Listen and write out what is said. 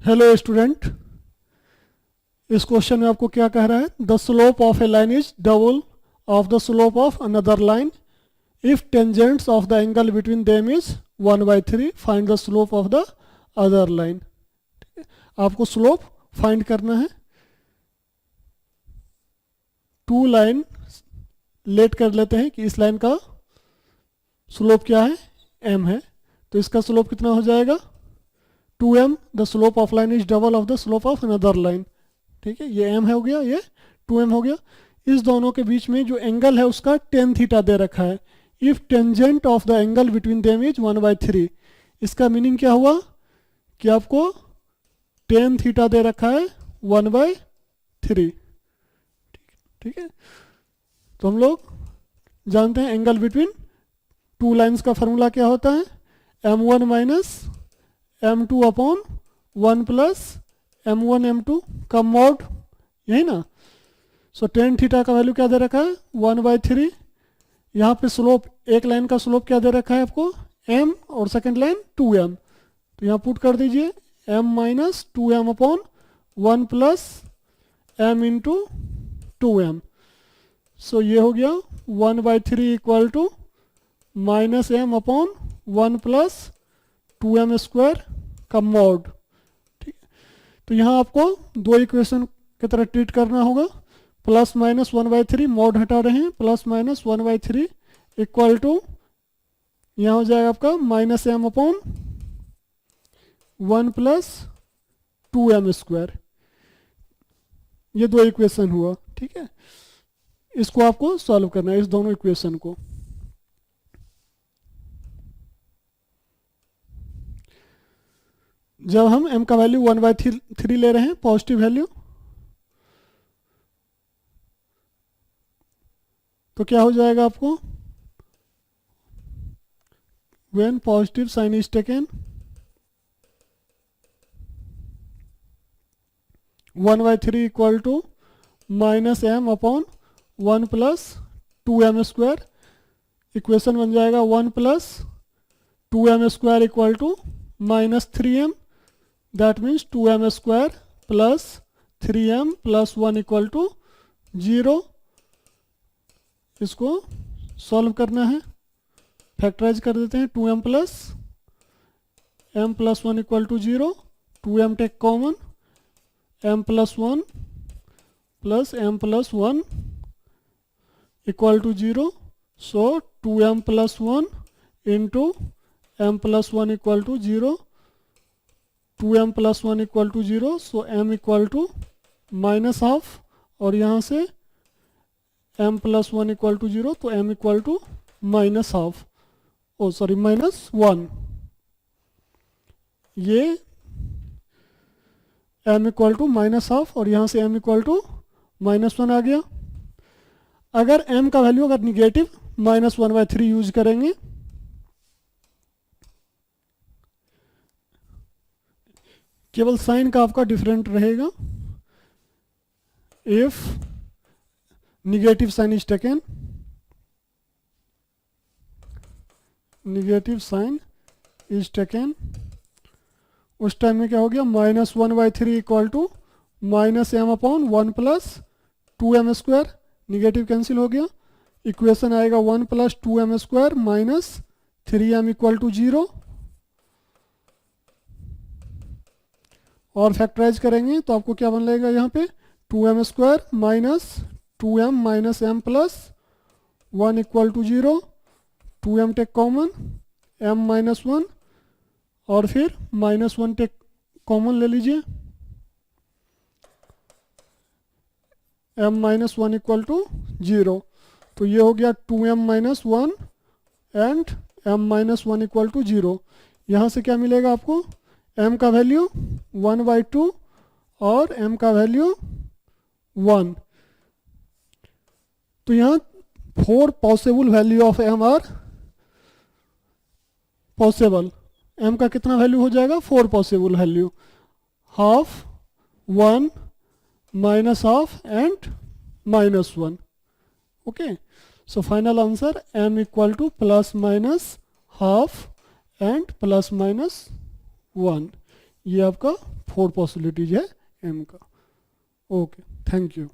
Hello student. इस question में आपको क्या कह रहा है? The slope of A line is double of the slope of another line if tangents of the angle between them is 1/3 find the slope of the other line. आपको slope find करना है। To line late कर लेते हैं कि इस line का slope क्या है, m है, तो इसका स्लोप कितना हो जाएगा 2m। The slope of line is double of the slope of another line. ठीक है, ये m है हो गया, ये 2m हो गया। इस दोनों के बीच में जो एंगल है उसका tan थीटा दे रखा है। If tangent of the angle between them is 1/3, इसका मीनिंग क्या हुआ कि आपको tan थीटा दे रखा है 1/3। ठीक है, तो हम लोग जानते हैं एंगल बिटवीन टू लाइंस का फॉर्मूला क्या होता है, m1 minus m2 upon 1 plus m1 m2 का मॉड, यही ना। सो tan थीटा का वैल्यू क्या दे रखा है 1/3। यहाँ पे स्लोप, एक लाइन का स्लोप क्या दे रखा है आपको m और सेकंड लाइन 2m, तो यहाँ पुट कर दीजिए m minus 2m upon 1 plus m into 2m। So ये हो गया 1/3 equal to minus m upon 1 plus 2m square का मॉड। ठीक है, तो यहाँ आपको दो इक्वेशन की तरह ट्रीट करना होगा। प्लस माइनस 1/3, मॉड हटा रहे हैं, प्लस माइनस 1/3 इक्वल टू यहाँ हो जाएगा आपका minus m upon 1 plus 2m square. ये दो इक्वेशन हुआ। ठीक है, इसको आपको सॉल्व करना है, इस दोनों इक्वेशन को। जब हम m का वैल्यू 1/3 ले रहे हैं, पॉजिटिव वैल्यू, तो क्या हो जाएगा आपको, when positive sign is taken 1/3 equal to minus m upon 1 plus 2m square. Equation बन जाएगा 1 plus 2m square equal to minus 3m, that means 2m square plus 3m plus 1 equal to 0। इसको solve करना है, factorise कर देते हैं। 2m plus m plus 1 equal to 0, 2m take common, m plus 1 plus m plus 1 equal to 0। So 2m plus 1 into m plus 1 equal to 0, 2m plus 1 equal to 0। So m equal to minus half, और यहाँ से m plus 1 equal to 0, तो m equal to minus half, oh sorry minus 1। ये m equal to minus half, और यहाँ से m equal to minus 1 आ गया। अगर m का वैल्यू अगर निगेटिव माइनस 1/3 यूज करेंगे, केवल साइन का आपका डिफरेंट रहेगा। If negative sign is taken, negative sign is taken, उस टाइम में क्या हो गया, minus 1/3 equal to minus m upon 1 plus 2m square. Negative cancel हो गया, इक्वेशन आएगा 1 plus 2m square minus 3m equal to 0। और फैक्टराइज करेंगे तो आपको क्या बन जाएगा, यहाँ पे 2m square minus 2m minus m plus 1 equal to 0, 2m take common, m minus 1, और फिर माइनस 1 टेक कॉमन ले लीजिए, m माइनस 1 इक्वल टू 0। तो ये हो गया 2m minus 1 and m minus 1 equal to 0। यहाँ से क्या मिलेगा आपको, m का वैल्यू 1/2 और m का वैल्यू 1। तो यहाँ 4 possible value of m are possible. m का कितना वैल्यू हो जाएगा, 4 possible value, half, 1, minus half and minus 1। Okay, so final answer m equal to plus minus half and plus minus 1। ये आपका 4 पॉसिबिलिटीज है एम का। Okay, thank you.